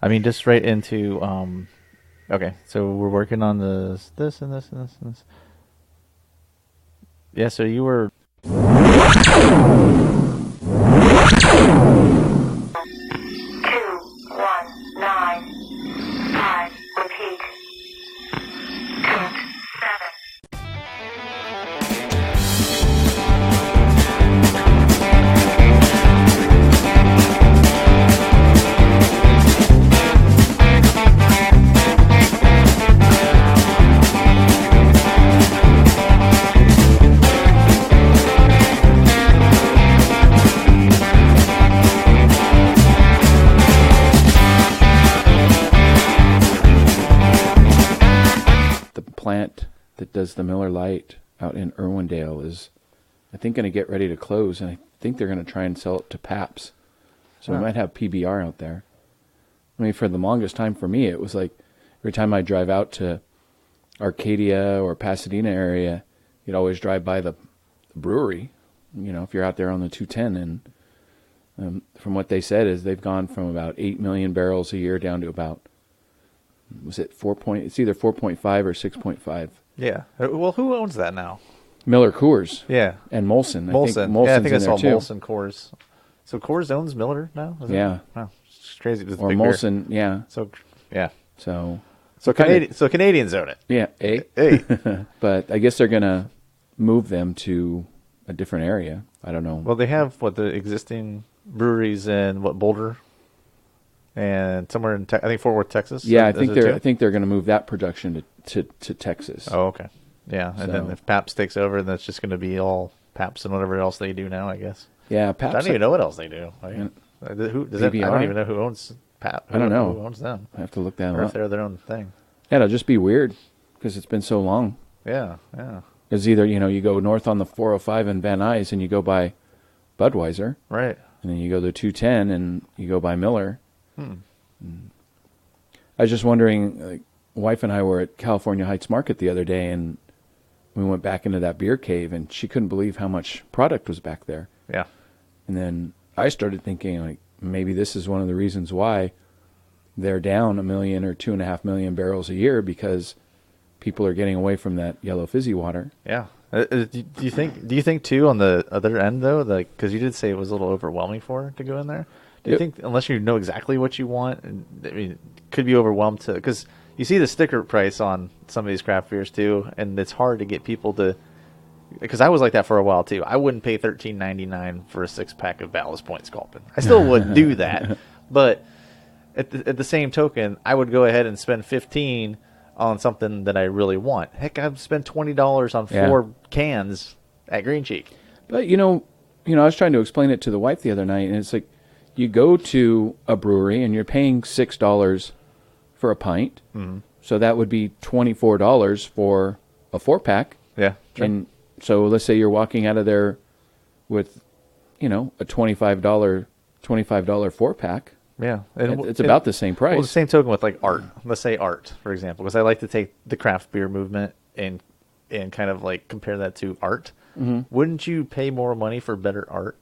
I mean, just right into. Okay, so we're working on this, and this, and this, and this. Yeah, so you were. 219 repeat. 7. Plant that does the Miller Lite out in Irwindale is, I think, going to get ready to close, and I think they're going to try and sell it to Pabst. So we might have PBR out there. I mean, for the longest time for me, it was like every time I drive out to Arcadia or Pasadena area, you'd always drive by the brewery, you know, if you're out there on the 210. And from what they said is they've gone from about 8 million barrels a year down to about, was it it's either 4.5 or 6.5. Yeah. Well, who owns that now? Miller Coors. Yeah. And Molson. Molson. I think I saw too. Molson Coors. So Coors owns Miller now? Yeah. Wow. It's crazy. It's or big Molson, beer. yeah. So, yeah. So Canadians own it. Yeah. Hey. But I guess they're going to move them to a different area. I don't know. Well, they have, the existing breweries in, Boulder? And somewhere in, I think, Fort Worth, Texas. Yeah, I think they're going to move that production to Texas. Oh, okay. Yeah, and then if Pabst takes over, then it's just going to be all Pabst and whatever else they do now, I guess. Yeah, Pabst. I don't even know what else they do. I don't even know who owns Pabst. I don't know. Who owns them. I have to look that or up. If they're their own thing. Yeah, it'll just be weird because it's been so long. Yeah. Because either, you go north on the 405 in Van Nuys and you go by Budweiser. Right. And then you go to 210 and you go by Miller. I was just wondering, like, wife and I were at California Heights Market the other day, and we went back into that beer cave, and she couldn't believe how much product was back there. Yeah. And then I started thinking, like, maybe this is one of the reasons why they're down 1 million or 2.5 million barrels a year, because people are getting away from that yellow fizzy water. Yeah. Do you think too, on the other end though, like, because you did say it was a little overwhelming for her to go in there? Do you think, unless you know exactly what you want, I mean, it could be overwhelmed to, because you see the sticker price on some of these craft beers too, and it's hard to get people to, because I was like that for a while too. I wouldn't pay $13.99 for a 6-pack of Ballast Point Sculpin. I still wouldn't do that, but at the same token, I would go ahead and spend $15 on something that I really want. Heck, I've spent $20 on 4 cans at Green Cheek. But I was trying to explain it to the wife the other night, and it's like, you go to a brewery and you're paying $6 for a pint, so that would be $24 for a 4-pack. Yeah, sure. And so let's say you're walking out of there with, a $25 4-pack. Yeah, it's about the same price. Well, the same token with like art. Let's say art, for example, because I like to take the craft beer movement and kind of like compare that to art. Wouldn't you pay more money for better art?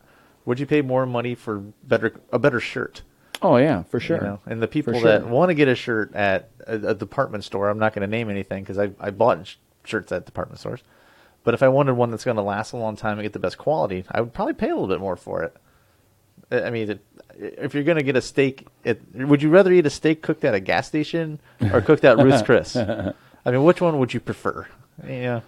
Would you pay more money for a better shirt? Oh yeah, for sure. And the people that want to get a shirt at a department store, I'm not going to name anything because I bought shirts at department stores. But if I wanted one that's going to last a long time and get the best quality, I would probably pay a little bit more for it. I mean, if you're going to get a steak, would you rather eat a steak cooked at a gas station or cooked at Ruth's Chris? I mean, which one would you prefer? Yeah,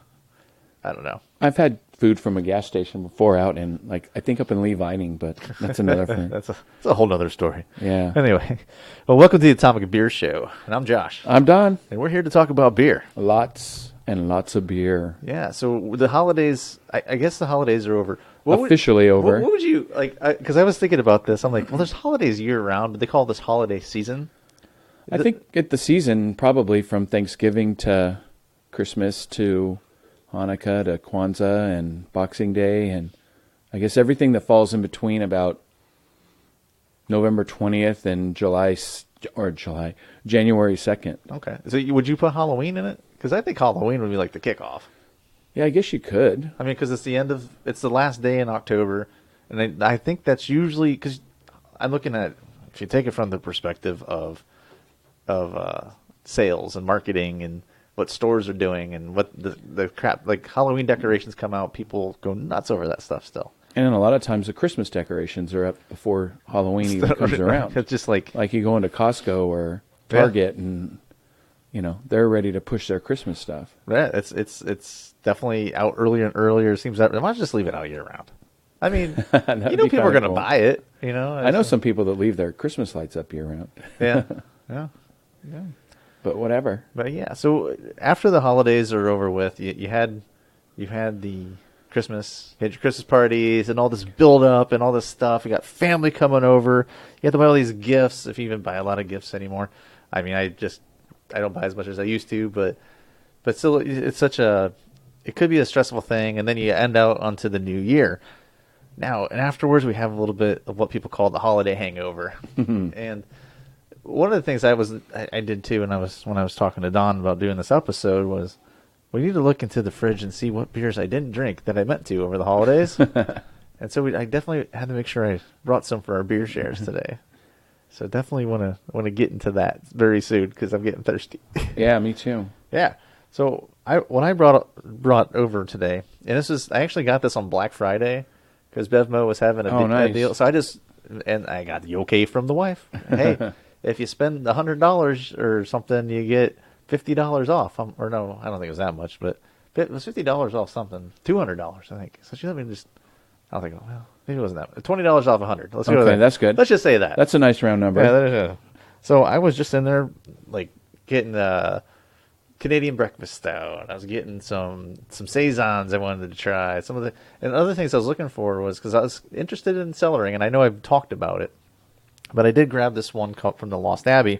I don't know. I've had food from a gas station before out in, like, I think up in Lee Vining, but that's another thing. That's a whole other story. Yeah. Anyway, well, welcome to the Atomic Beer Show, and I'm Josh. I'm Don. And we're here to talk about beer. Lots and lots of beer. Yeah, so the holidays, I guess the holidays are over. Officially over. What would you, like, because I was thinking about this. I'm like, well, there's holidays year-round, but they call this holiday season. I think at the season, probably from Thanksgiving to Christmas to Hanukkah to Kwanzaa and Boxing Day, and I guess everything that falls in between about November 20th and January 2nd. Okay. So would you put Halloween in it? Because I think Halloween would be like the kickoff. Yeah, I guess you could. I mean, because it's the last day in October, and I think that's usually, because I'm looking at, if you take it from the perspective of sales and marketing and what stores are doing and what the crap, like Halloween decorations come out, people go nuts over that stuff still. And then a lot of times the Christmas decorations are up before Halloween even comes around. It's just like you go into Costco or Target and, they're ready to push their Christmas stuff. Yeah, it's definitely out earlier and earlier. It seems that why not just leave it out year round? I mean, people are going to buy it. I know some people that leave their Christmas lights up year round. Yeah. But whatever. But yeah, so after the holidays are over with, you had the Christmas, you had your Christmas parties and all this build up and all this stuff. You got family coming over. You have to buy all these gifts, if you even buy a lot of gifts anymore. I mean, I don't buy as much as I used to, but still, it could be a stressful thing. And then you end out onto the new year. Now, and afterwards, we have a little bit of what people call the holiday hangover. And one of the things I did too, when I was talking to Don about doing this episode, was we need to look into the fridge and see what beers I didn't drink that I meant to over the holidays. And so I definitely had to make sure I brought some for our beer shares today. So definitely want to get into that very soon because I'm getting thirsty. Yeah, me too. Yeah. So when I brought over today, and I actually got this on Black Friday because BevMo was having a deal. So I got the okay from the wife. Hey, if you spend $100 or something, you get $50 off. Or no, I don't think it was that much, but it was $50 off something. $200, I think. So she let me just. I was like, well, maybe it wasn't that much. $20 off 100. Let's go with that. That's good. Let's just say that. That's a nice round number. Yeah. So I was just in there, like getting Canadian breakfast stout, and I was getting some saisons I wanted to try. And other things I was looking for was because I was interested in cellaring, and I know I've talked about it, but I did grab this one cup from the Lost Abbey,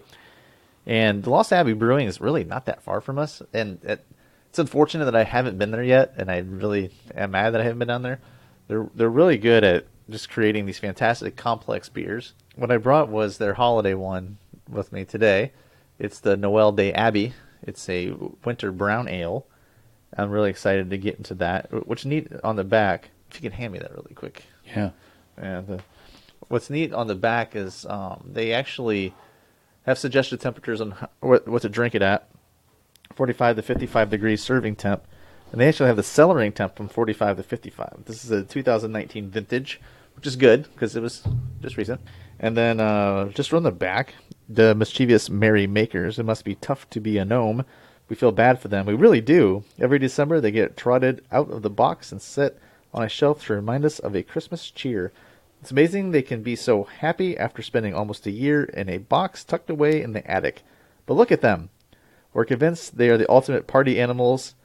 and the Lost Abbey Brewing is really not that far from us, and it's unfortunate that I haven't been there yet, and I really am mad that I haven't been down there. They're really good at just creating these fantastic complex beers. What I brought was their holiday one with me today. It's the Noel Day Abbey. It's a winter brown ale. I'm really excited to get into that. What's neat on the back, if you can hand me that really quick. Yeah. And what's neat on the back is they actually have suggested temperatures on what to drink it at. 45 to 55 degrees serving temp. And they actually have the cellaring temp from 45 to 55. This is a 2019 vintage, which is good because it was just recent. And then just on the back, the mischievous merry makers. It must be tough to be a gnome. We feel bad for them. We really do. Every December, they get trotted out of the box and set on a shelf to remind us of a Christmas cheer. It's amazing they can be so happy after spending almost a year in a box tucked away in the attic. But look at them. We're convinced they are the ultimate party animals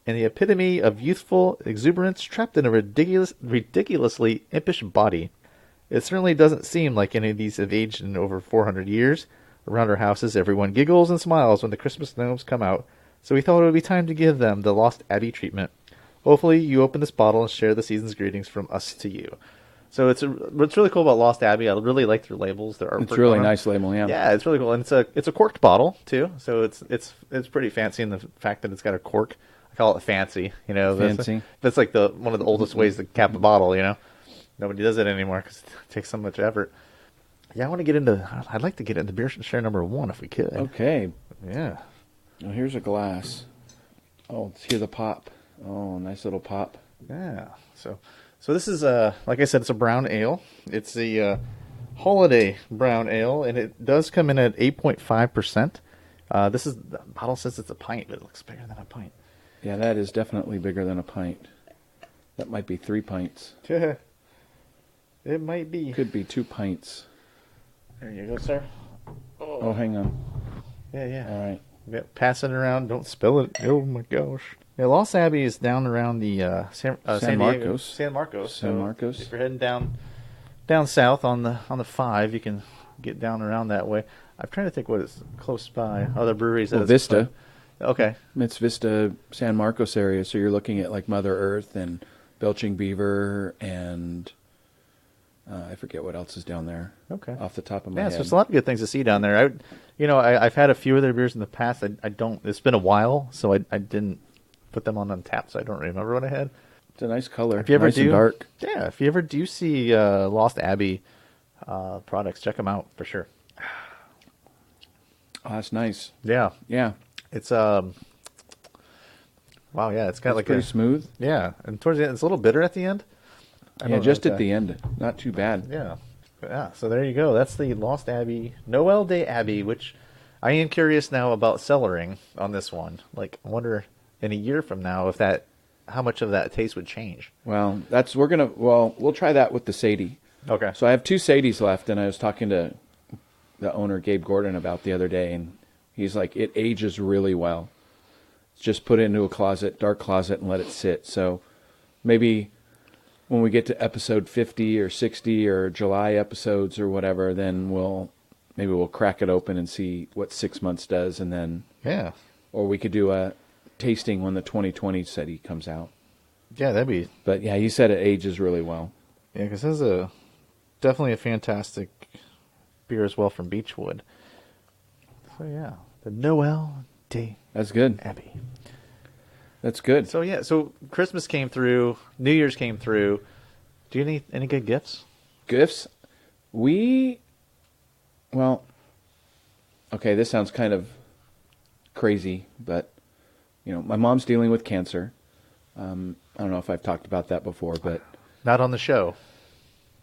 and the epitome of youthful exuberance trapped in a ridiculously impish body. It certainly doesn't seem like any of these have aged in over 400 years. Around our houses, everyone giggles and smiles when the Christmas gnomes come out, so we thought it would be time to give them the Lost Abbey treatment. Hopefully, you open this bottle and share the season's greetings from us to you. So what's really cool about Lost Abbey, I really like their labels. Their artwork. It's a really nice label, yeah. Yeah, it's really cool, and it's a corked bottle too, so it's pretty fancy in the fact that it's got a cork. Call it fancy, Fancy. That's like one of the oldest ways to cap a bottle, Nobody does it anymore because it takes so much effort. Yeah, I'd like to get into beer share number 1 if we could. Okay. Yeah. Well, here's a glass. Oh, let's hear the pop. Oh, nice little pop. Yeah. So this is like I said, it's a brown ale. It's a holiday brown ale, and it does come in at 8.5%. The bottle says it's a pint, but it looks bigger than a pint. Yeah, that is definitely bigger than a pint. That might be 3 pints. It might be. Could be 2 pints. There you go, sir. Oh, hang on. Yeah. All right. Yeah, pass it around. Don't spill it. Oh, my gosh. Yeah, Lost Abbey is down around the San Marcos. San Marcos. San Marcos. If you're heading down south on the 5, you can get down around that way. I'm trying to think what is close by. Other breweries. Well, Vista. Okay. It's Vista, San Marcos area, so you're looking at like Mother Earth and Belching Beaver and I forget what else is down there. Okay. Off the top of my head. head. Yeah, so there's a lot of good things to see down there. I've had a few of their beers in the past. It's been a while, so I didn't put them on tap, so I don't remember what I had. It's a nice color. If you ever nice and dark. Yeah, if you ever do see Lost Abbey products, check them out for sure. Oh, that's nice. Yeah. Yeah. It's wow, yeah, it's got like pretty smooth. Yeah, and towards the end, it's a little bitter at the end. Yeah, just at the end. Not too bad. Yeah. Yeah, so there you go. That's the Lost Abbey, Noel Day Abbey, which I am curious now about cellaring on this one. Like, I wonder in a year from now how much of that taste would change. Well, we'll try that with the Sadie. Okay. So I have 2 Sadies left, and I was talking to the owner, Gabe Gordon, about the other day, and he's like, it ages really well. Just put it into a closet, dark closet, and let it sit. So maybe when we get to episode 50 or 60 or July episodes or whatever, then we'll crack it open and see what 6 months does, and then or we could do a tasting when the 2020 Sadie comes out. Yeah, that'd be. But yeah, he said it ages really well. Yeah, because this is definitely a fantastic beer as well from Beechwood. So yeah, the Noel Day. That's good. Abbey. That's good. So yeah, so Christmas came through, New Year's came through. Do you need any good gifts? Gifts? Well, okay, this sounds kind of crazy, but my mom's dealing with cancer. I don't know if I've talked about that before, but not on the show.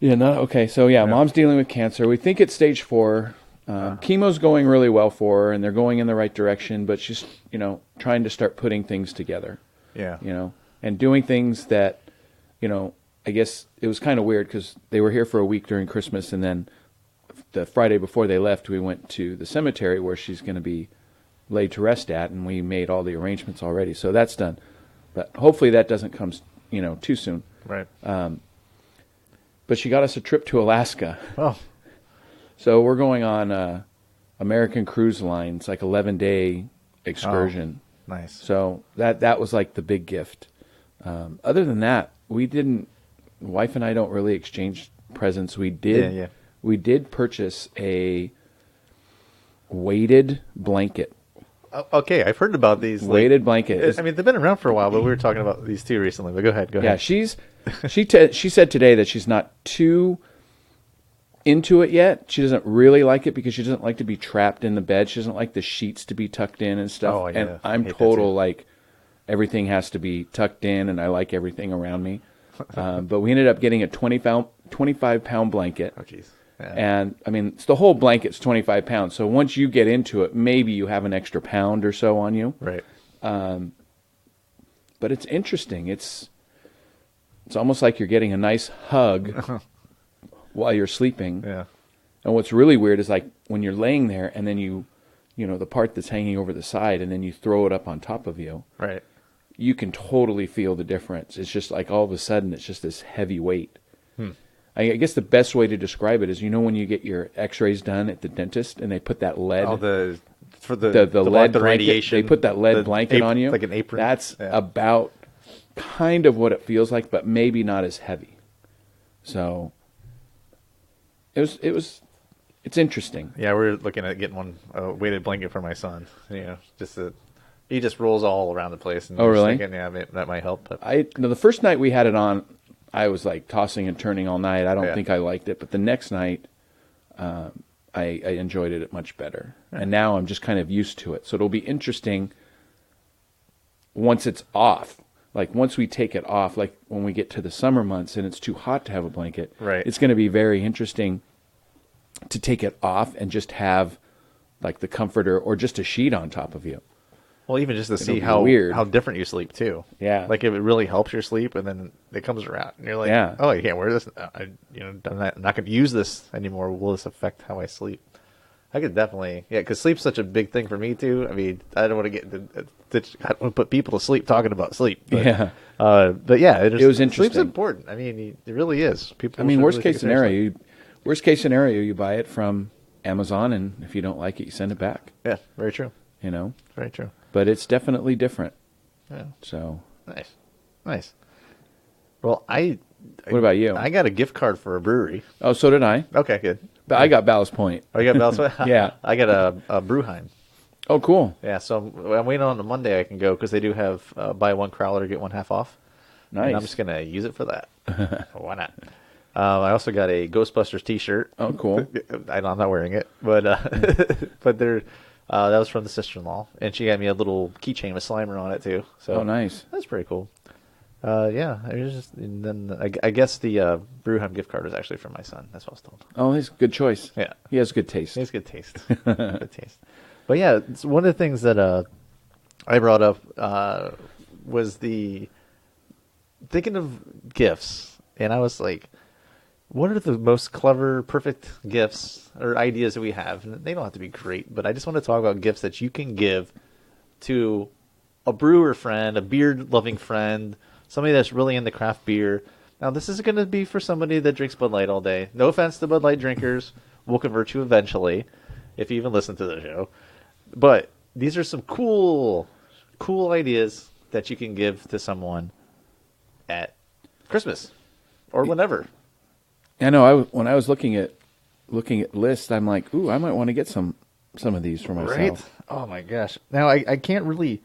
Yeah, no. Okay, so mom's dealing with cancer. We think it's stage 4. Chemo's going really well for her, and they're going in the right direction, but she's, trying to start putting things together. Yeah. And doing things that, I guess it was kind of weird because they were here for a week during Christmas, and then the Friday before they left, we went to the cemetery where she's going to be laid to rest at, and we made all the arrangements already. So that's done. But hopefully that doesn't come, too soon. Right. But she got us a trip to Alaska. Oh. So we're going on American Cruise Line's 11-day excursion. Oh, nice. So that was like the big gift. Other than that, wife and I don't really exchange presents. We did purchase a weighted blanket. Okay, I've heard about these weighted blanket. I mean, they've been around for a while, but we were talking about these 2 recently. But go ahead. Yeah, she said today that she's not too into it yet. She doesn't really like it because she doesn't like to be trapped in the bed. She doesn't like the sheets to be tucked in and stuff. Oh, yeah. And I'm total everything has to be tucked in, and I like everything around me. But we ended up getting a 25-pound blanket. Oh, jeez. Yeah. And I mean, the whole blanket's 25 pounds. So once you get into it, maybe you have an extra pound or so on you. Right. But it's interesting. It's almost like you're getting a nice hug while you're sleeping. Yeah. And what's really weird is when you're laying there and then the part that's hanging over the side, and then you throw it up on top of you. Right. You can totally feel the difference. It's just all of a sudden it's just this heavy weight. I guess the best way to describe it is, when you get your X-rays done at the dentist and they put that lead, for the lead blanket, radiation, they put that lead blanket on you, like an apron. That's about kind of what it feels like, but maybe not as heavy. So it's interesting. Yeah, we're looking at getting a weighted blanket for my son. He just rolls all around the place. And really? Thinking, that might help. But. The first night we had it on, I was tossing and turning all night. I don't think I liked it, but the next night, I enjoyed it much better. Yeah. And now I'm just kind of used to it. So it'll be interesting once it's off. Once we take it off, when we get to the summer months and it's too hot to have a blanket, right. It's going to be very interesting to take it off and just have the comforter or just a sheet on top of you. Well, even just to see how different you sleep too. Yeah. If it really helps your sleep, and then it comes around, and you're like, oh, I can't wear this. I'm not going to use this anymore. Will this affect how I sleep? I could definitely, because sleep's such a big thing for me too. I mean, I don't want to I don't want to put people to sleep talking about sleep. But, but yeah, it was interesting. Sleep's important. I mean, it really is. Worst case scenario, you buy it from Amazon, and if you don't like it, you send it back. Yeah, very true. Very true. But it's definitely different. Yeah. So nice. Well, what about you? I got a gift card for a brewery. Oh, so did I. Okay, good. But I got Ballast Point. Oh, you got Ballast Point? Yeah. I got a Brewheim. Oh, cool. Yeah, so I'm waiting on a Monday I can go because they do have buy one crowler, get one half off. Nice. And I'm just going to use it for that. Why not? I also got a Ghostbusters T-shirt. Oh, cool. I'm not wearing it, but but they're That was from the sister-in-law, and she got me a little keychain with Slimer on it too. So nice. that's pretty cool. Yeah, it was just, and then I guess the Brewheim gift card was actually from my son. That's what I was told. Oh, he's a good choice. Yeah, he has good taste. he has good taste. Good taste. But yeah, it's one of the things that I brought up was the thinking of gifts, and I was like, what are the most clever, perfect gifts or ideas that we have? And they don't have to be great, but I just want to talk about gifts that you can give to a brewer friend, a beer-loving friend, somebody that's really into craft beer. Now, this is going to be for somebody that drinks Bud Light all day. No offense to Bud Light drinkers. We'll convert you eventually, if you even listen to the show. But these are some cool ideas that you can give to someone at Christmas or whenever. I know. When I was looking at lists, I'm like, ooh, I might want to get some of these for myself. Right? Oh my gosh! Now I couldn't really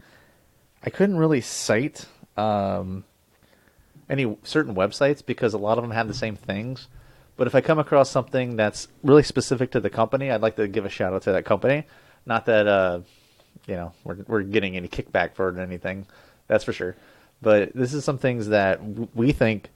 cite any certain websites because a lot of them have the same things. But if I come across something that's really specific to the company, I'd like to give a shout out to that company. Not that we're getting any kickback for it or anything, that's for sure. But this is some things that we think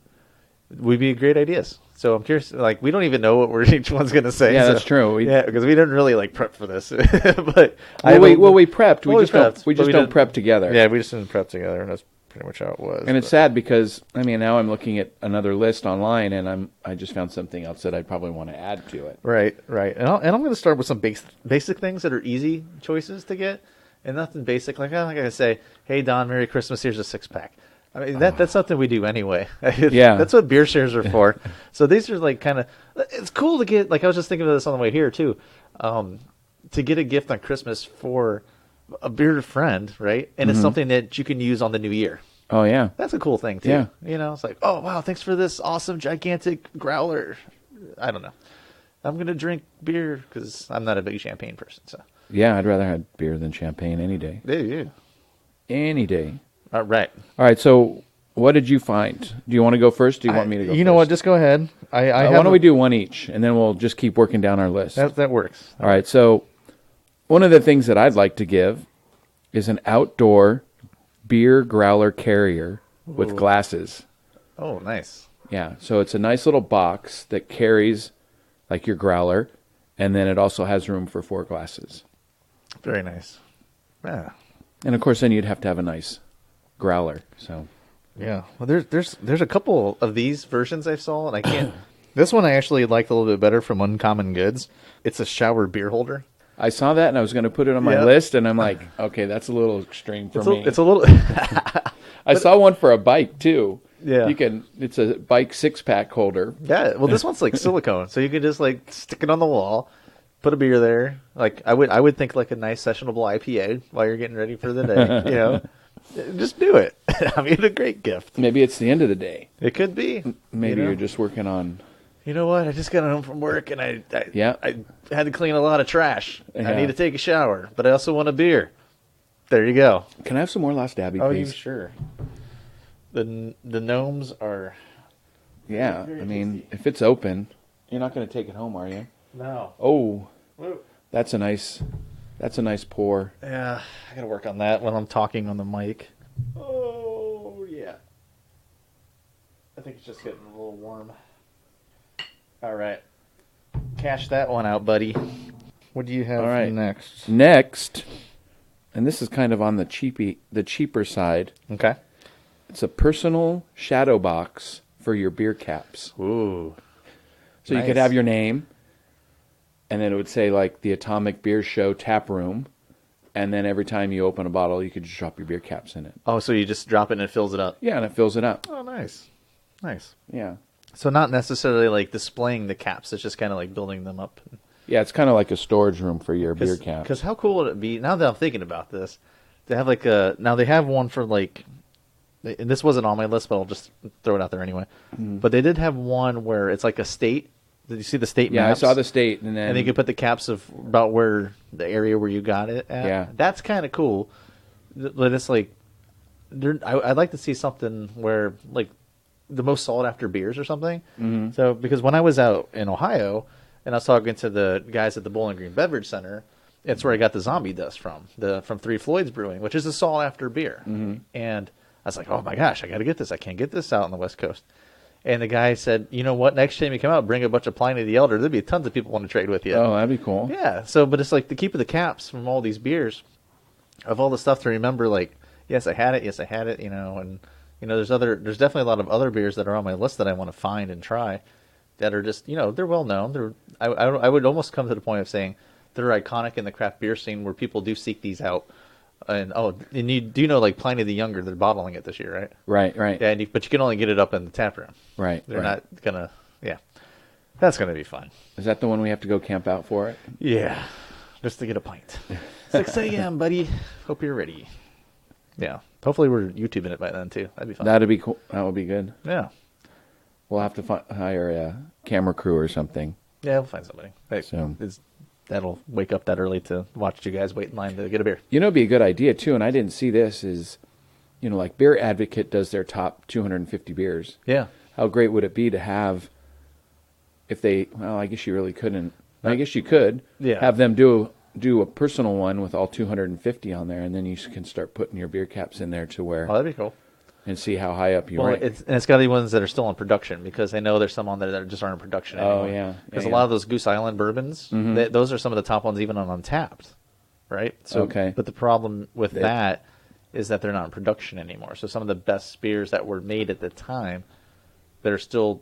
would be great ideas. So I'm curious. Like, we don't even know what each one's going to say. Yeah, so, that's true. Because we didn't really prep for this. But we prepped. We just don't prep together. Yeah, we just didn't prep together, and that's pretty much how it was. And it's sad because now I'm looking at another list online, and I just found something else that I'd probably want to add to it. Right. And I'm going to start with some basic things that are easy choices to get, and nothing basic like I'm not going to say, "Hey Don, Merry Christmas. Here's a 6-pack." I mean, that's something we do anyway. Yeah. That's what beer shares are for. So these are like kind of, it's cool to get, like I was just thinking of this on the way here too, to get a gift on Christmas for a beer friend, right? And it's something that you can use on the new year. Oh, yeah. That's a cool thing too. Yeah. It's like, oh, wow, thanks for this awesome, gigantic growler. I don't know. I'm going to drink beer because I'm not a big champagne person. So yeah, I'd rather have beer than champagne any day. Yeah. Any day. Right. All right, so what did you find? Do you want to go first? Do you want me to go first? You know what? Just go ahead. Why don't we do one each, and then we'll just keep working down our list. That works. All right, so one of the things that I'd like to give is an outdoor beer growler carrier with glasses. Oh, nice. Yeah, so it's a nice little box that carries like your growler, and then it also has room for 4 glasses. Very nice. Yeah. And of course, then you'd have to have a nice growler. So yeah, well, there's a couple of these versions I saw, and I can't. This one I actually liked a little bit better from Uncommon Goods. It's a shower beer holder. I saw that, and I was going to put it on my list, and I'm like, okay, that's a little extreme for me. It's a little. I saw one for a bike too. Yeah, It's a bike 6-pack holder. Yeah, well, this one's like silicone, so you can just like stick it on the wall, put a beer there. Like I would think like a nice sessionable IPA while you're getting ready for the day. Just do it. I mean, a great gift. Maybe it's the end of the day. It could be. Maybe you're just working on. You know what? I just got home from work and I had to clean a lot of trash. Yeah. I need to take a shower, but I also want a beer. There you go. Can I have some more Lost Abbey, please? Oh, sure. The gnomes are. Yeah, I mean, if it's open, you're not going to take it home, are you? No. Oh, Whoa. That's a nice pour. Yeah, I got to work on that when I'm talking on the mic. Oh, yeah. I think it's just getting a little warm. All right. Cash that one out, buddy. What do you have next? Next, and this is kind of on the cheaper side. Okay. It's a personal shadow box for your beer caps. Ooh. So nice. You could have your name, and then it would say like the Atomic Beer Show Tap Room, and then every time you open a bottle, you could just drop your beer caps in it. Oh, so you just drop it and it fills it up? Yeah, and it fills it up. Oh, nice. Nice. Yeah. So not necessarily like displaying the caps, it's just kind of like building them up. Yeah, it's kind of like a storage room for your beer caps. Because how cool would it be, now that I'm thinking about this, to have like now they have one for like, and this wasn't on my list, but I'll just throw it out there anyway. Mm. But they did have one where it's like a state. Did you see the state maps? Yeah, I saw the state. And you could put the caps of about where the area where you got it at. Yeah. That's kind of cool. But it's like, I'd like to see something where like the most sought after beers or something. Mm-hmm. So, because when I was out in Ohio and I was talking to the guys at the Bowling Green Beverage Center, it's where I got the zombie dust from Three Floyds Brewing, which is a sought after beer. Mm-hmm. And I was like, oh my gosh, I got to get this. I can't get this out on the West Coast. And the guy said, you know what? Next time you come out, bring a bunch of Pliny the Elder. There'd be tons of people want to trade with you. Oh, that'd be cool. Yeah. So, but it's like to keep the caps from all these beers, of all the stuff to remember. Like, yes, I had it. Yes, I had it. And there's definitely a lot of other beers that are on my list that I want to find and try, that are just, they're well known. I would almost come to the point of saying they're iconic in the craft beer scene where people do seek these out. And you do know, like Pliny the Younger, they're bottling it this year, right? Right. Yeah, but you can only get it up in the tap room. Right. They're not gonna. Yeah, that's gonna be fun. Is that the one we have to go camp out for it? Yeah, just to get a pint. 6 a.m., buddy. Hope you're ready. Yeah. Hopefully we're YouTubing it by then too. That'd be fun. That'd be cool. That would be good. Yeah. We'll have to hire a camera crew or something. Yeah, we'll find somebody. Hey, So- that'll wake up that early to watch you guys wait in line to get a beer. It'd be a good idea too, and I didn't see this, is, like Beer Advocate does their top 250 beers. Yeah. How great would it be to have, I guess you really couldn't, I guess you could, have them do a personal one with all 250 on there, and then you can start putting your beer caps in there to where, Oh, that'd be cool. and see how high up you Well, rank. it's got to be ones that are still in production, because I know there's some on there that just aren't in production anymore. Oh, yeah. Because Yeah, a lot of those Goose Island bourbons, those are some of the top ones even on Untapped, right? So, Okay. But the problem with that is that they're not in production anymore. So some of the best beers that were made at the time, that are still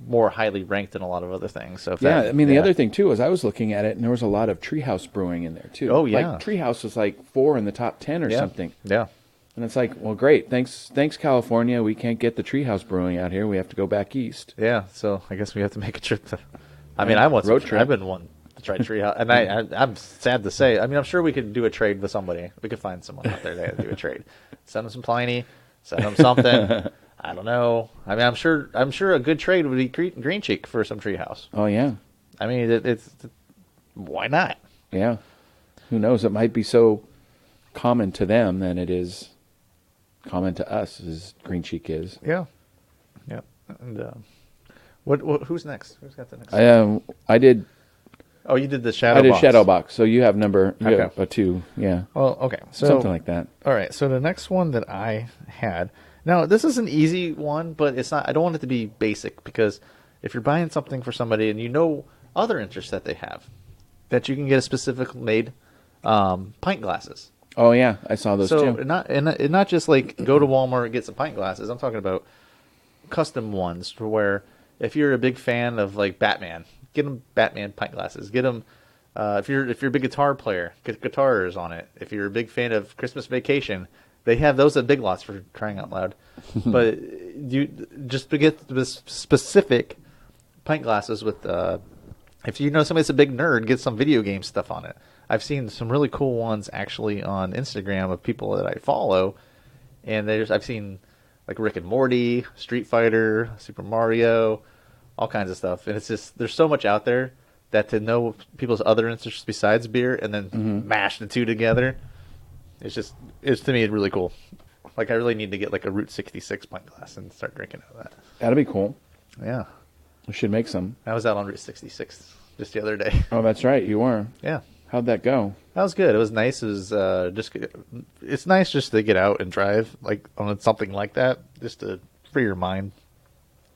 more highly ranked than a lot of other things. So the other thing too is I was looking at it, and there was a lot of Treehouse Brewing in there too. Oh, yeah. Like Treehouse was like 4 in the top 10 or something. Yeah. And it's like, well, great, thanks California. We can't get the Treehouse Brewing out here. We have to go back east. Yeah, so I guess we have to make a trip to. I want road trip. I've been one to try Treehouse, and I'm sad to say. I'm sure we could do a trade with somebody. We could find someone out there to do a trade. Send them some Pliny. Send them something. I don't know. I'm sure a good trade would be Green Cheek for some Treehouse. Oh yeah. It's why not? Yeah. Who knows? It might be so common to them than it is common to us, as Green Cheek is. Yeah. Yeah. And what? Who's next? Who's got the next? I did. Oh, you did the Shadow. I did Box. Shadow Box. So you have Okay. a 2. Yeah. Well, okay. So Something like that. All right. So the next one that I had. Now, this is an easy one, but it's not. I don't want it to be basic, because if you're buying something for somebody and other interests that they have, that you can get a specific made pint glasses. Oh yeah, I saw those So too. not just like go to Walmart and get some pint glasses. I'm talking about custom ones, for where if you're a big fan of like Batman, get them Batman pint glasses. Get them if you're a big guitar player, get guitars on it. If you're a big fan of Christmas Vacation, they have those at Big Lots, for crying out loud. But you just to get the specific pint glasses with if you know somebody's a big nerd, get some video game stuff on it. I've seen some really cool ones actually on Instagram of people that I follow, and I've seen like Rick and Morty, Street Fighter, Super Mario, all kinds of stuff. And it's just, there's so much out there that to know people's other interests besides beer and then mash the two together, it's to me really cool. Like I really need to get like a Route 66 pint glass and start drinking out of that. That'd be cool. Yeah. We should make some. I was out on Route 66 just the other day. Oh, that's right. You were. Yeah. How'd that go? That was good. It was nice. It was it's nice just to get out and drive like on something like that, just to free your mind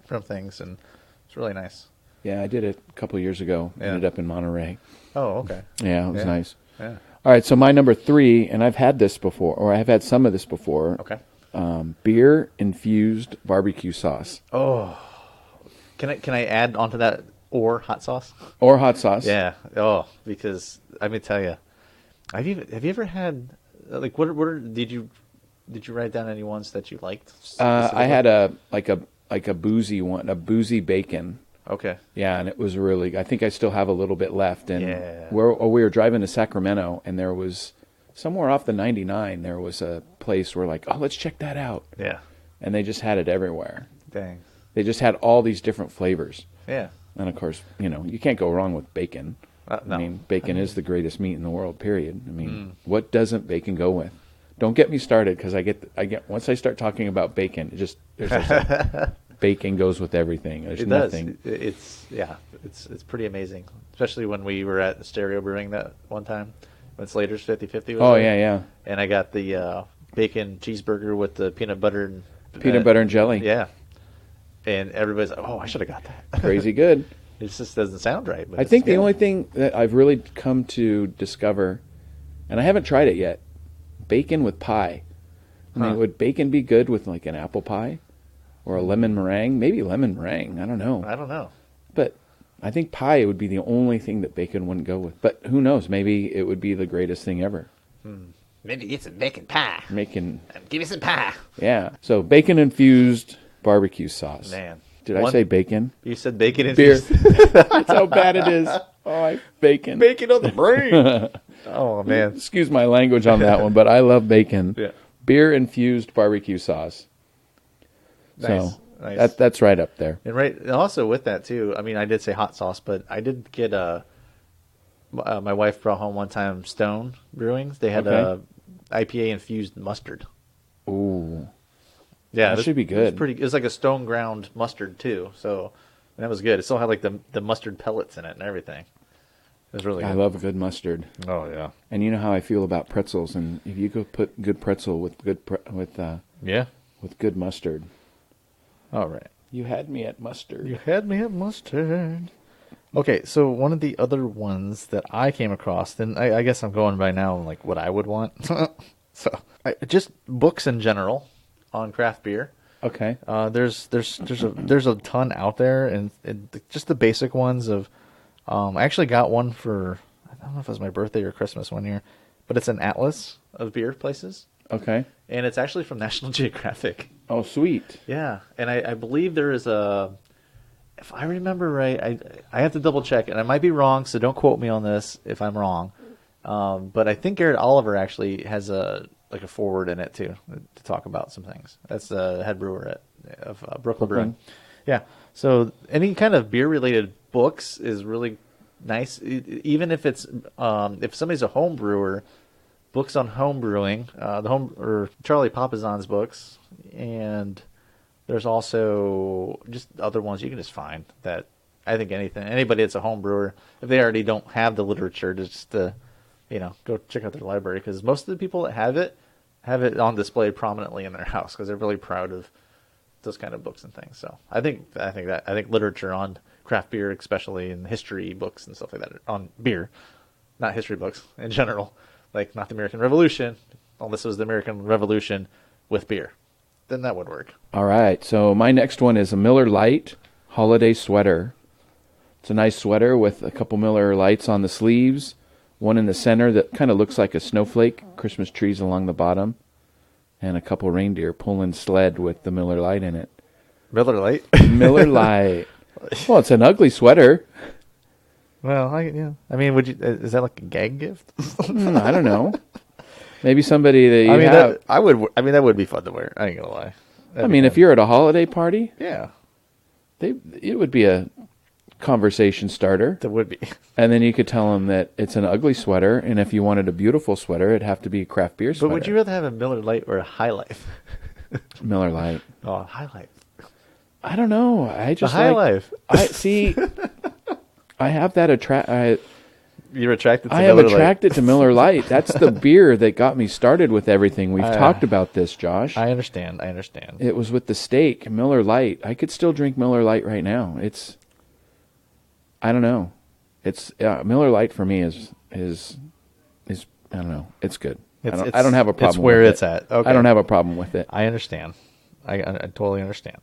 from things, and it's really nice. Yeah, I did it a couple of years ago. Yeah. Ended up in Monterey. Oh, okay. Yeah, it was nice. Yeah. All right, so my number 3, and I've had this before, or I've had some of this before. Okay. Beer infused barbecue sauce Oh, can I add onto that or hot sauce? or hot sauce. Yeah. Oh, because let me tell you, have you ever had like did you write down any ones that you liked? I had a boozy one, a boozy bacon. Okay. Yeah, and it was really. I think I still have a little bit left. And Yeah. we were driving to Sacramento, and there was somewhere off the 99. There was a place where like, oh, let's check that out. Yeah. And they just had it everywhere. Dang. They just had all these different flavors. Yeah. And of course, you can't go wrong with bacon. No. I mean, bacon is the greatest meat in the world. Period. I mean, what doesn't bacon go with? Don't get me started, because I get once I start talking about bacon, there's just like, bacon goes with everything. There's It nothing. does. It's pretty amazing, especially when we were at the Stereo Brewing that one time, when Slater's 50/50 was Oh, there. yeah. And I got the bacon cheeseburger with the peanut butter and Peanut butter and jelly. Yeah. And everybody's like, "Oh, I should have got that." Crazy good. It just doesn't sound right. But I think the only thing that I've really come to discover, and I haven't tried it yet, bacon with pie. I mean, would bacon be good with like an apple pie or a lemon meringue? Maybe lemon meringue. I don't know. But I think pie would be the only thing that bacon wouldn't go with. But who knows? Maybe it would be the greatest thing ever. Maybe get some bacon pie. Give me some pie. Yeah. So bacon-infused barbecue sauce. Man. Did I say bacon? You said bacon and Beer. That's how bad it is. Oh, bacon. Bacon on the brain. Oh, man. Excuse my language on that one, but I love bacon. Yeah. Beer-infused barbecue sauce. Nice. So Nice. that's right up there. And also with that, too, I mean, I did say hot sauce, but I did get my wife brought home one time Stone Brewing. They had IPA-infused mustard. Ooh. Yeah, that should be good. It was like a stone ground mustard too, so that was good. It still had like the mustard pellets in it and everything. It was really good. I love a good mustard. Oh yeah. And you know how I feel about pretzels, and if you could put good pretzel with good mustard. All right. You had me at mustard. You had me at mustard. Okay, so one of the other ones that I came across, and I guess I'm going by now like what I would want. So just books in general on craft beer. Okay. There's a ton out there, and just the basic ones of. I actually got one for, I don't know if it was my birthday or Christmas one year, but it's an atlas of beer places. Okay. And it's actually from National Geographic. Oh, sweet. Yeah, and I believe there is if I remember right, I have to double check, and I might be wrong, so don't quote me on this if I'm wrong. But I think Garrett Oliver actually has a forward in it too to talk about some things. That's the head brewer of Brooklyn Brewing. Yeah. So any kind of beer related books is really nice. Even if it's if somebody's a home brewer, books on home brewing, or Charlie Papazan's books, and there's also just other ones you can just find that I think anybody that's a home brewer, if they already don't have the literature, just go check out their library, because most of the people that have it on display prominently in their house because they're really proud of those kind of books and things. So I think literature on craft beer, especially in history books and stuff like that, on beer, not history books in general, like not the American Revolution, unless it was the American Revolution with beer, then that would work. All right. So my next one is a Miller Lite holiday sweater. It's a nice sweater with a couple Miller Lights on the sleeves, one in the center that kind of looks like a snowflake, Christmas trees along the bottom, and a couple reindeer pulling sled with the Miller Lite in it. Miller Lite? Miller Lite. Well, it's an ugly sweater. Well, I mean, is that like a gag gift? I don't know. Maybe somebody that you have. That would be fun to wear. I ain't gonna lie. If you're at a holiday party, yeah, it would be a conversation starter. That would be. And then you could tell them that it's an ugly sweater, and if you wanted a beautiful sweater, it'd have to be a craft beer sweater. But would you rather have a Miller Lite or a High Life? Miller Lite. Oh, High Life. I don't know. I just the High Life. I see. I have that You're attracted to I Miller am attracted Lite. to Miller Lite. That's the beer that got me started with everything. We've talked about this, Josh. I understand. It was with the steak, Miller Lite. I could still drink Miller Lite right now. I don't know. Miller Lite for me is I don't know. It's good. I don't have a problem. It's where with it's at. Okay. I don't have a problem with it. I understand. I totally understand.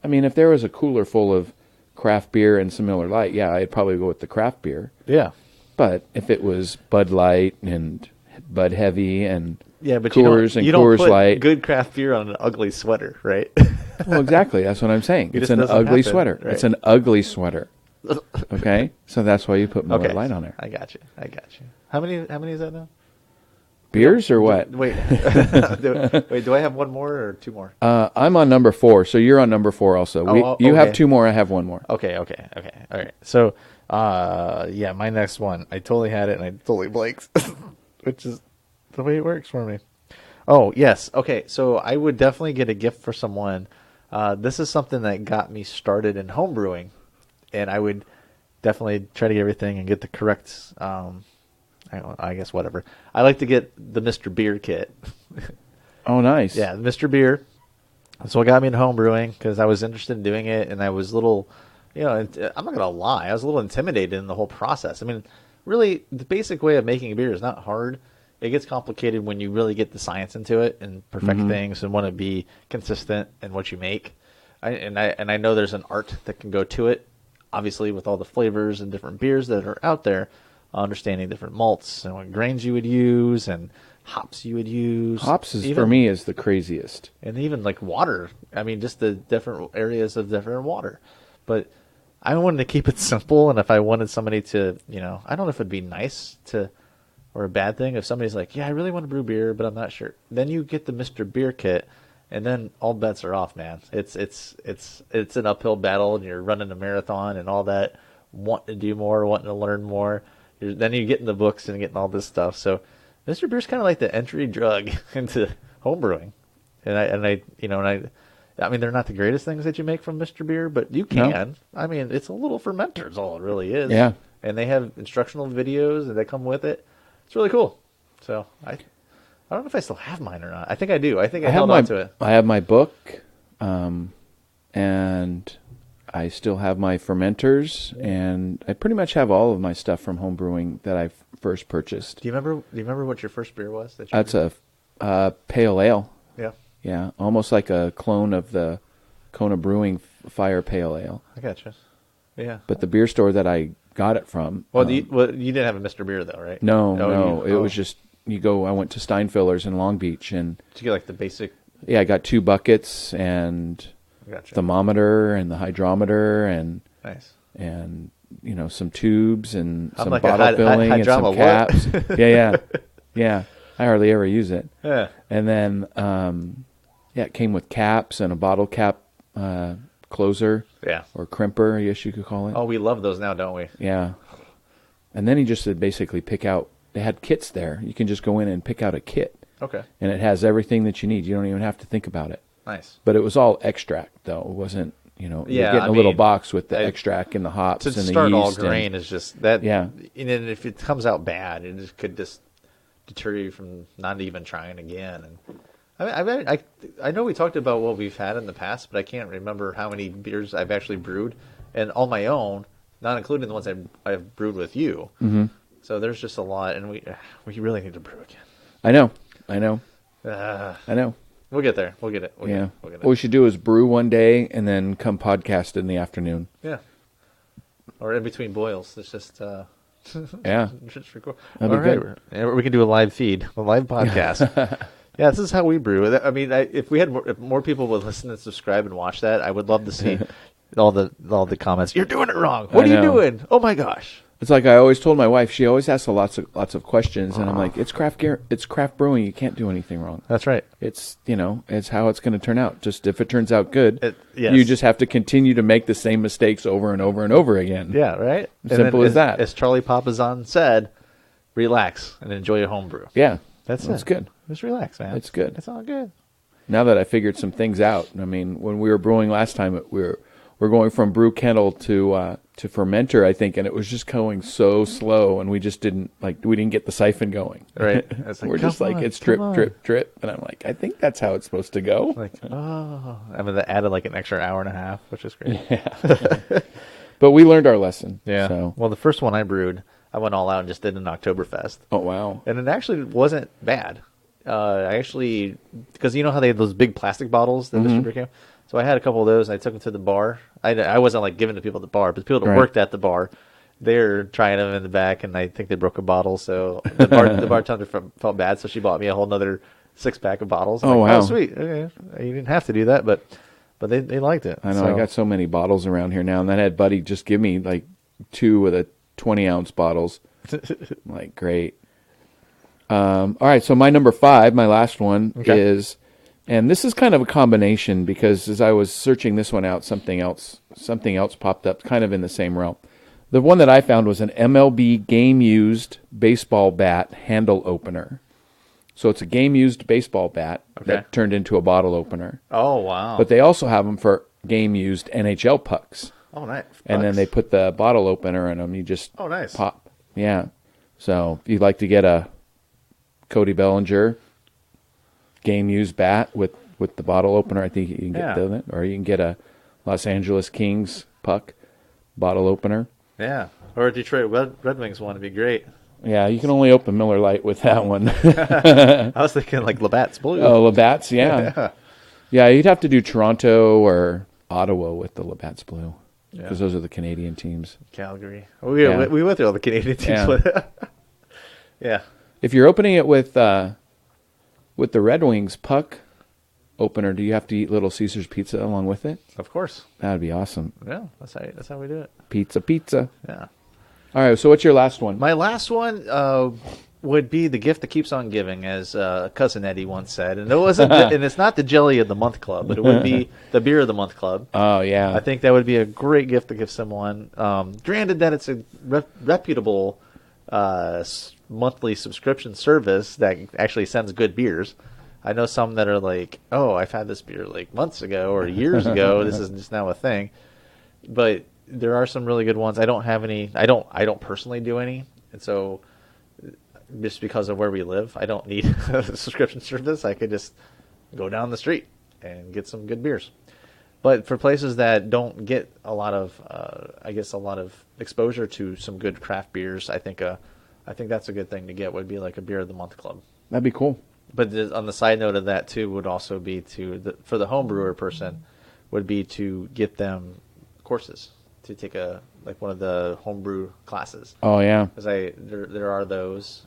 I mean, if there was a cooler full of craft beer and some Miller Lite, yeah, I'd probably go with the craft beer. Yeah. But if it was Bud Light and Bud Heavy and but Coors and you Coors don't put Light, good craft beer on an ugly sweater, right? Well, exactly. That's what I'm saying. It's an ugly sweater. Right? It's an ugly sweater. Okay, so that's why you put Miller Lite on there. I got you. How many is that now? Beers or what? Wait, do I have one more or two more? I'm on number 4, so you're on number 4 also. You have 2 more. I have 1 more. Okay. All right. So, my next one. I totally had it and I totally blanked, which is the way it works for me. Oh yes. Okay. So I would definitely get a gift for someone. This is something that got me started in home brewing, and I would definitely try to get everything and get the correct. I guess whatever. I like to get the Mr. Beer kit. Oh, nice. Yeah, Mr. Beer. That's what got me into home brewing because I was interested in doing it, and I was a little, I'm not gonna lie, I was a little intimidated in the whole process. I mean, really, the basic way of making a beer is not hard. It gets complicated when you really get the science into it and perfect things and want to be consistent in what you make. I know there's an art that can go to it. Obviously, with all the flavors and different beers that are out there, understanding different malts and what grains you would use and hops you would use. Hops for me is the craziest. And even like water. I mean, just the different areas of different water. But I wanted to keep it simple. And if I wanted somebody to, I don't know if it'd be nice to, or a bad thing if somebody's like, yeah, I really want to brew beer, but I'm not sure. Then you get the Mr. Beer kit, and then all bets are off, man. It's an uphill battle, and you're running a marathon and all that, wanting to do more, wanting to learn more. Then you get in the books and getting all this stuff. So Mr. Beer's kind of like the entry drug into homebrewing. I mean, they're not the greatest things that you make from Mr. Beer, but you can. No. I mean, it's a little fermenter is all it really is. Yeah. And they have instructional videos that come with it. It's really cool. So I don't know if I still have mine or not. I think I do. I think I held on to it. I have my book, and I still have my fermenters, and I pretty much have all of my stuff from home brewing that I first purchased. Do you remember what your first beer was? That's a pale ale. Yeah. Yeah, almost like a clone of the Kona Brewing Fire Pale Ale. I gotcha. Yeah. But the beer store that I got it from. Well, you didn't have a Mr. Beer though, right? No. It was just I went to Steinfiller's in Long Beach, and did you get like the basic? Yeah, I got 2 buckets and thermometer and the hydrometer and nice and some tubes and some like bottle filling and some caps. yeah. I hardly ever use it. Yeah. And then it came with caps and a bottle cap closer. Yeah. Or crimper, I guess you could call it. Oh, we love those now, don't we? Yeah. And then he just said basically pick out. They had kits there. You can just go in and pick out a kit. Okay. And it has everything that you need. You don't even have to think about it. Nice. But it was all extract, though. It wasn't, you're getting a little box with the extract and the hops and the yeast. To start all grain is just that. Yeah. And if it comes out bad, it could just deter you from not even trying again. And I know we talked about what we've had in the past, but I can't remember how many beers I've actually brewed, and on my own, not including the ones I've brewed with you. Mm-hmm. So there's just a lot, and we really need to brew again. I know. I know. We'll get there. We'll get it. We'll get it. What we should do is brew one day and then come podcast in the afternoon. Yeah. Or in between boils. It's just just record. That'd be good. Right. We can do a live feed, a live podcast. Yeah, this is how we brew. I mean, if more people would listen and subscribe and watch that, I would love to see all the comments. You're doing it wrong. What are you doing? Oh my gosh. It's like I always told my wife. She always asks lots of questions, and I'm like, it's craft brewing. You can't do anything wrong. That's right. It's it's how it's going to turn out. Just if it turns out good, yes. You just have to continue to make the same mistakes over and over and over again. Yeah, right. Simple as that. As Charlie Papazan said, relax and enjoy a home brew. Yeah, that's good. Just relax, man. It's good. It's all good. Now that I figured some things out, I mean, when we were brewing last time, we're going from brew kettle to fermenter, I think, and it was just going so slow, and we just didn't get the siphon going. Right. We're just like, it's drip, drip, drip, and I'm like, I think that's how it's supposed to go. I mean, they added like an extra hour and a half, which is great. Yeah. But we learned our lesson. Yeah. So. Well, the first one I brewed, I went all out and just did an Oktoberfest. Oh wow! And it actually wasn't bad. Because you know how they have those big plastic bottles that Mr. Beer came. So I had a couple of those. And I took them to the bar. I wasn't like giving to people at the bar, but the people that worked at the bar, they're trying them in the back, and I think they broke a bottle. So the bartender felt bad, so she bought me a whole nother 6-pack of bottles. Oh wow! Oh sweet. Okay. You didn't have to do that, but they liked it. I know. I got so many bottles around here now, and then I had Buddy just give me like 2 of the 20-ounce bottles. I'm like, great. All right, so my number 5, my last one is, and this is kind of a combination because as I was searching this one out, something else popped up kind of in the same realm. The one that I found was an MLB game-used baseball bat handle opener. So it's a game-used baseball bat that turned into a bottle opener. Oh, wow. But they also have them for game-used NHL pucks. Oh, nice. And then they put the bottle opener in them. You just nice. pop. Yeah. So if you'd like to get a Cody Bellinger game used bat with the bottle opener, I think you can get that. Or you can get a Los Angeles Kings puck bottle opener. Yeah. Or a Detroit Red Wings one would be great. Yeah, you can only open Miller Lite with that one. I was thinking like Labatt's Blue. Oh, Labatt's, yeah. Yeah, you'd have to do Toronto or Ottawa with the Labatt's Blue. Because those are the Canadian teams. Calgary. We went through all the Canadian teams. Yeah. Yeah. If you're opening it with the Red Wings puck opener, do you have to eat Little Caesars pizza along with it? Of course. That'd be awesome. Yeah, that's how we do it. Pizza. Yeah. All right, so what's your last one? My last one would be the gift that keeps on giving, as Cousin Eddie once said. And it wasn't, and it's not the Jelly of the Month Club, but it would be the Beer of the Month Club. Oh yeah, I think that would be a great gift to give someone. Granted that it's a reputable monthly subscription service that actually sends good beers. I know some that are like, oh, I've had this beer like months ago or years ago. This is just now a thing. But there are some really good ones. I don't have any. I don't personally do any, and so just because of where we live, I don't need a subscription service. I could just go down the street and get some good beers. But for places that don't get a lot of, a lot of exposure to some good craft beers, I think that's a good thing to get. Would be like a Beer of the Month Club. That'd be cool. But on the side note of that too, would also be for the home brewer person, would be to get them courses to take one of the homebrew classes. Oh yeah, because there are those.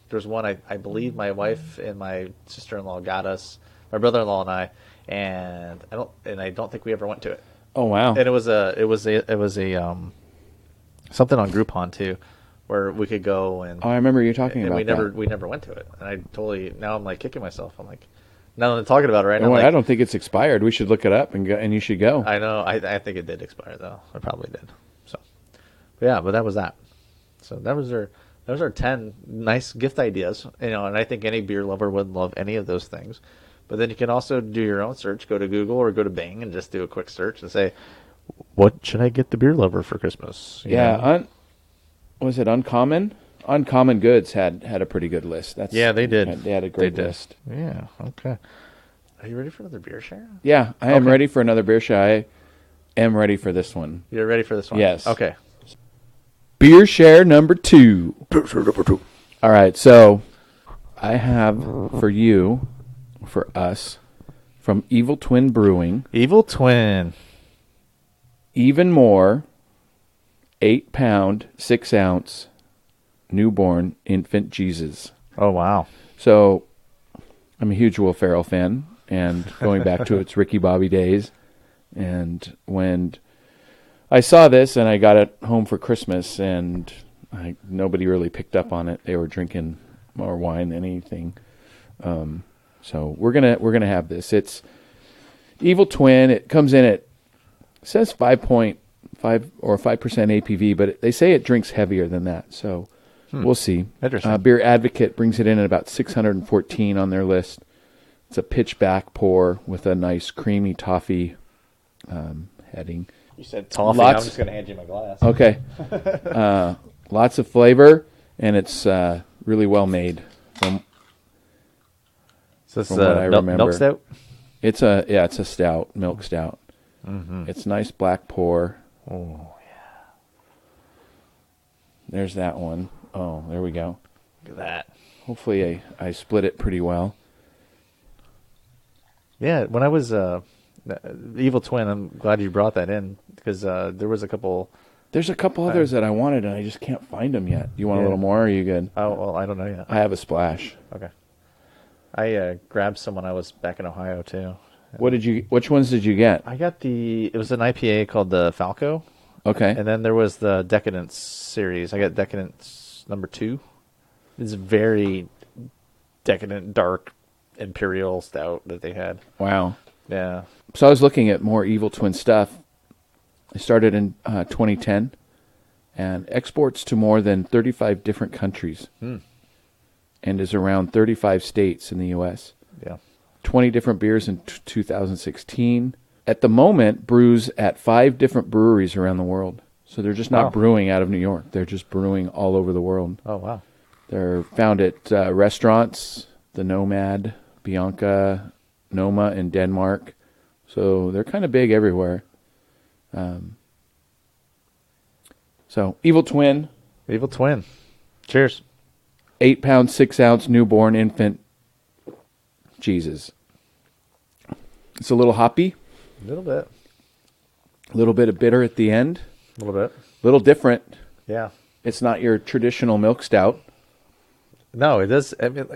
There's one I believe my wife and my sister-in-law got us, my brother-in-law and I don't think we ever went to it. Oh wow! And it was a something on Groupon too, where we could go and. Oh, I remember you talking about that. We never went to it, and now I'm like kicking myself. I'm like, now that I'm talking about it right now. I don't think it's expired. We should look it up and go, and you should go. I know. I think it did expire though. It probably did. So, but that was that. So those are 10 nice gift ideas. And I think any beer lover would love any of those things. But then you can also do your own search. Go to Google or go to Bing and just do a quick search and say, what should I get the beer lover for Christmas? Was it Uncommon? Uncommon Goods had a pretty good list. They did. They had a great list. Yeah, okay. Are you ready for another beer share? Yeah, I am ready for another beer share. I am ready for this one. You're ready for this one? Yes. Okay. Beer share number 2. All right, so I have for us, from Evil Twin Brewing. Evil Twin. Even More, 8-pound, 6-ounce, newborn infant Jesus. Oh, wow. So I'm a huge Will Ferrell fan, and going back to its Ricky Bobby days. And when I saw this and I got it home for Christmas, and nobody really picked up on it. They were drinking more wine than anything. So we're gonna have this. It's Evil Twin. It comes in it says 5.5 or 5% APV, but they say it drinks heavier than that. So we'll see. Interesting. Beer Advocate brings it in at about 614 on their list. It's a pitchback pour with a nice creamy toffee heading. You said toffee. I'm just gonna hand you my glass. Okay. Lots of flavor, and it's really well made. From what I remember, milk stout. It's a stout, milk stout. Mm-hmm. It's nice black pour. Oh yeah. There's that one. Oh, there we go. Look at that. Hopefully, I split it pretty well. Yeah, when I was Evil Twin, I'm glad you brought that in because there was a couple. There's a couple others that I wanted, and I just can't find them yet. You want a little more? Or are you good? Oh well, I don't know yet. I have a splash. Okay. I grabbed some when I was back in Ohio too. Which ones did you get? I got it was an IPA called the Falco. Okay. And then there was the Decadence series. I got Decadence number 2. It's a very decadent, dark, imperial stout that they had. Wow. Yeah. So I was looking at more Evil Twin stuff. I started in 2010 and exports to more than 35 different countries and is around 35 states in the U.S. Yeah. 20 different beers in 2016. At the moment, brews at 5 different breweries around the world. So they're just not brewing out of New York. They're just brewing all over the world. Oh, wow. They're found at restaurants, the Nomad, Bianca, Noma in Denmark. So they're kind of big everywhere. So Evil Twin. Evil Twin. Cheers. 8 pound, 6 ounce newborn infant Jesus. It's a little hoppy. A little bit. A little bit of bitter at the end. A little bit. A little different. Yeah. It's not your traditional milk stout. No, it does. I mean,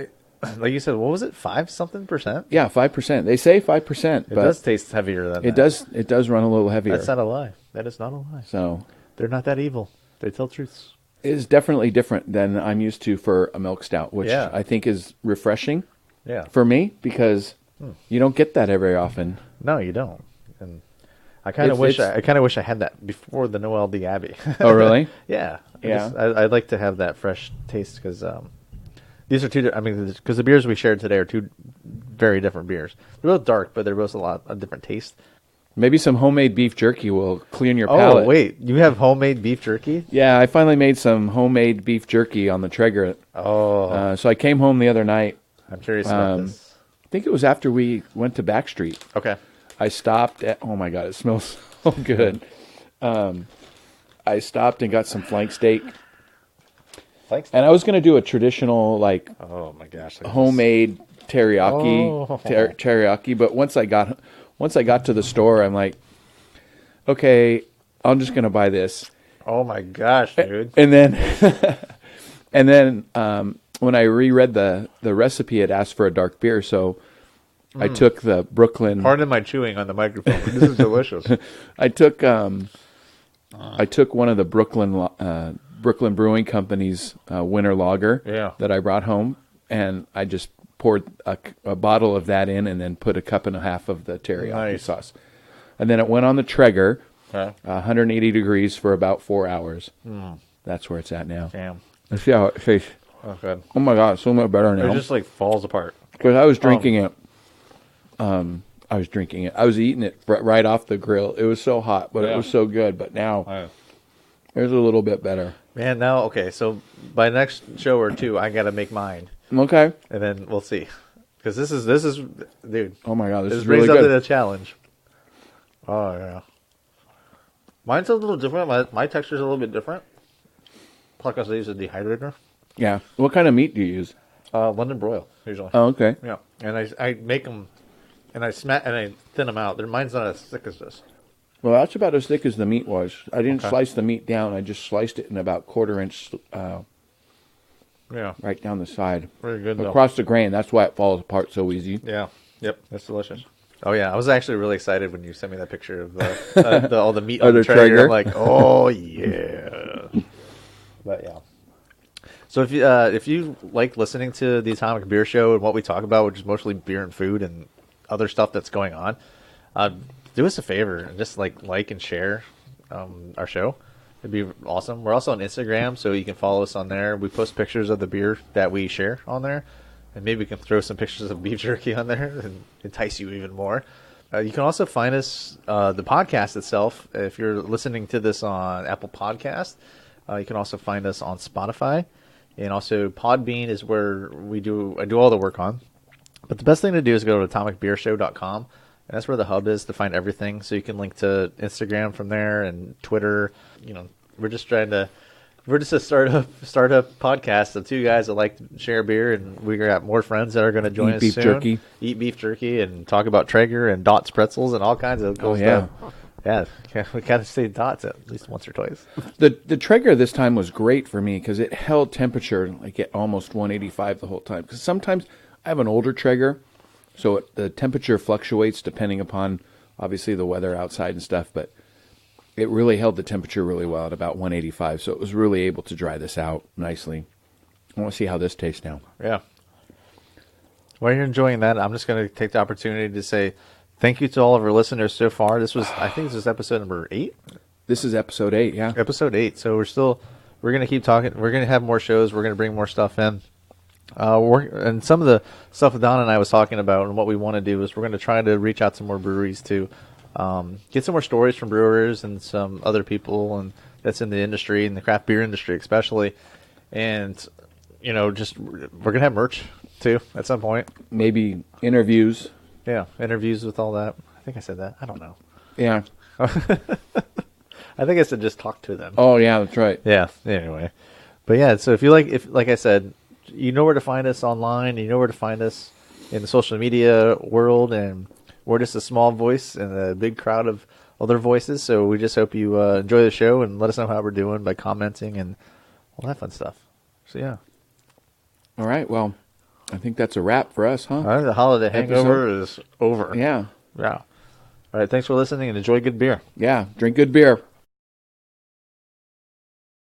like you said, what was it? 5-something%? Yeah, 5%. They say 5%. It does taste heavier than it that. It does run a little heavier. That's not a lie. That is not a lie. So they're not that evil. They tell truths. It is definitely different than I'm used to for a milk stout, which I think is refreshing. Yeah. For me, because you don't get that very often. No, you don't. And I kind of wish I had that before the Noel D. Abbey. Oh, really? Yeah. Yeah. I'd like to have that fresh taste because these are two. I mean, because the beers we shared today are two very different beers. They're both dark, but they're both a lot of different taste. Maybe some homemade beef jerky will clean your palate. Oh, wait. You have homemade beef jerky? Yeah, I finally made some homemade beef jerky on the Traeger. Oh. So I came home the other night. I'm curious about this. I think it was after we went to Backstreet. Okay. I stopped at... Oh, my God. It smells so good. I stopped and got some flank steak. Flank steak? And I was going to do a traditional, like... Oh, my gosh. Homemade teriyaki. Teriyaki. But once I got to the store, I'm like, okay, I'm just going to buy this. Oh, my gosh, dude. And then when I reread the recipe, it asked for a dark beer, so I took the Brooklyn... Pardon my chewing on the microphone, but this is delicious. I took one of the Brooklyn Brewing Company's winter lager that I brought home, and I just poured a bottle of that in and then put a cup and a half of the teriyaki sauce. And then it went on the Traeger, 180 degrees for about 4 hours. That's where it's at now. Damn. Let's see how it tastes. Oh, good. Oh, my God, so much better now. It just, like, falls apart. Because I was drinking it. I was eating it right off the grill. It was so hot, but it was so good. But now, it's a little bit better. Man, now, okay, so by next show or two, I got to make mine. Okay. And then we'll see. Because this is, dude. Oh, my God, this is brings really up good. to the challenge. Oh, yeah. Mine's a little different. My texture's a little bit different. Plus, I use a dehydrator. Yeah. What kind of meat do you use? London broil, usually. Oh, okay. Yeah. And I make them, and I thin them out. Mine's not as thick as this. Well, that's about as thick as the meat was. I didn't slice the meat down. I just sliced it in about 1/4 inch right down the side. Very good, across the grain. That's why it falls apart so easy. Yeah. Yep. That's delicious. Oh, yeah. I was actually really excited when you sent me that picture of all the meat on the Traeger. I'm like, oh, yeah. But, yeah. So if you like listening to the Atomic Beer Show and what we talk about, which is mostly beer and food and other stuff that's going on, do us a favor and just like and share our show. It'd be awesome. We're also on Instagram, so you can follow us on there. We post pictures of the beer that we share on there, and maybe we can throw some pictures of beef jerky on there and entice you even more. You can also find us, the podcast itself, if you're listening to this on Apple Podcast. You can also find us on Spotify. And also, Podbean is where I do all the work on. But the best thing to do is go to atomicbeershow.com. And that's where the hub is to find everything. So you can link to Instagram from there and Twitter. You know, we're just a startup podcast of two guys that like to share beer. And we got more friends that are going to join us soon. Eat beef jerky and talk about Traeger and Dots pretzels and all kinds of cool stuff. Yeah, we got to say Dots at least once or twice. The Traeger this time was great for me because it held temperature like at almost 185 the whole time. Because sometimes I have an older Traeger, so the temperature fluctuates depending upon, obviously, the weather outside and stuff. But it really held the temperature really well at about 185, so it was really able to dry this out nicely. I want to see how this tastes now. Yeah. While you're enjoying that, I'm just going to take the opportunity to say thank you to all of our listeners so far. I think this is episode number 8. This is episode 8, yeah. Episode 8. So we're going to keep talking. We're going to have more shows. We're going to bring more stuff in. And some of the stuff that Don and I was talking about and what we want to do is we're going to try to reach out to more breweries to get some more stories from brewers and some other people and that's in the industry, in the craft beer industry especially. And, just we're going to have merch too at some point. Maybe interviews. Yeah, interviews with all that. I think I said that. I don't know. Yeah. I think I said just talk to them. Oh, yeah, that's right. Yeah, anyway. But yeah, so if like I said, you know where to find us online, you know where to find us in the social media world, and we're just a small voice in a big crowd of other voices. So we just hope you enjoy the show and let us know how we're doing by commenting and all that fun stuff. So yeah. All right, well, I think that's a wrap for us, huh? All right, the holiday hangover is over. Yeah. Yeah. All right, thanks for listening and enjoy good beer. Yeah, drink good beer.